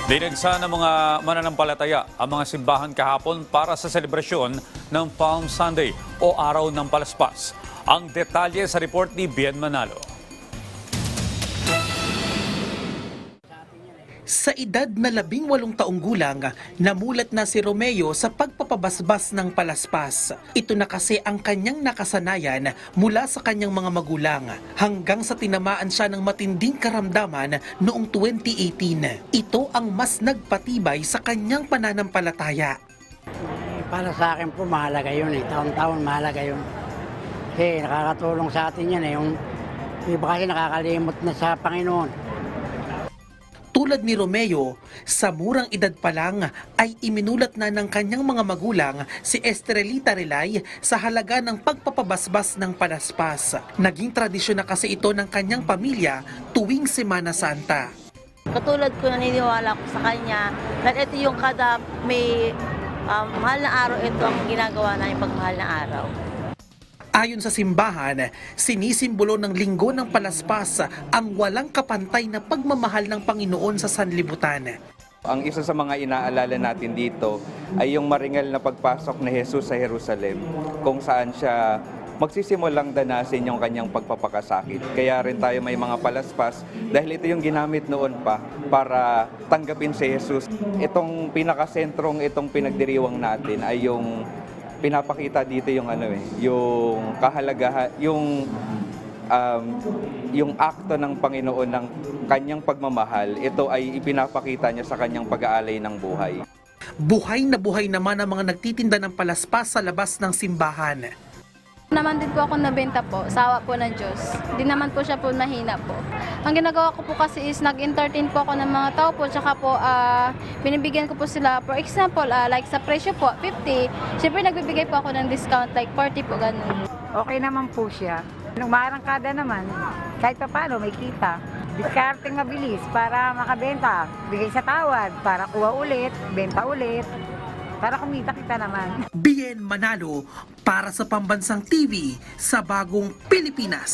Dinagsa ng mga mananampalataya ang mga simbahan kahapon para sa selebrasyon ng Palm Sunday o Araw ng Palaspas. Ang detalye sa report ni Bien Manalo. Sa edad na 18 taong gulang, namulat na si Romeo sa pagpapabasbas ng palaspas. Ito na kasi ang kanyang nakasanayan mula sa kanyang mga magulang hanggang sa tinamaan siya ng matinding karamdaman noong 2018. Ito ang mas nagpatibay sa kanyang pananampalataya. Para sa akin po mahalaga yun eh. Taon-taon mahalaga yun. Kasi nakakatulong sa atin yan eh. Yung iba kasi nakakalimot na sa Panginoon. Tulad ni Romeo, sa murang edad pa lang ay iminulat na ng kanyang mga magulang si Estrelita Relay sa halaga ng pagpapabasbas ng palaspas. Naging tradisyon na kasi ito ng kanyang pamilya tuwing Semana Santa. Katulad ko, naniniwala ko sa kanya na ito yung kada may mahal na araw, ito ang ginagawa namin pag mahal na araw. Ayon sa simbahan, sinisimbolo ng linggo ng palaspas ang walang kapantay na pagmamahal ng Panginoon sa sanlibutan. Ang isa sa mga inaalala natin dito ay yung maringal na pagpasok ni Jesus sa Jerusalem, kung saan siya magsisimulang danasin yung kanyang pagpapakasakit. Kaya rin tayo may mga palaspas dahil ito yung ginamit noon pa para tanggapin si Jesus. Itong pinakasentrong, itong pinagdiriwang natin ay yung pinapakita dito yung yung kahalagahan, yung akto ng Panginoon ng kanyang pagmamahal. Ito ay ipinapakita niya sa kanyang pag-aalay ng buhay. Buhay na buhay naman ang mga nagtitinda ng palaspas sa labas ng simbahan. Naman din po ako nabenta po, sawa po ng Diyos. Di naman po siya po mahina po. Ang ginagawa ko po kasi is nag-entertain po ako ng mga tao po, tsaka po binibigyan ko po sila, for example, like sa presyo po, 50. Siyempre nagbibigay po ako ng discount, like 40 po, ganun. Okay naman po siya. Nung maarangkada naman, kahit pa paano may kita. Discarding mabilis para makabenta. Bigay sa tawad para kuha ulit, benta ulit. Para kumita kita naman. Bien Manalo para sa Pambansang TV sa Bagong Pilipinas.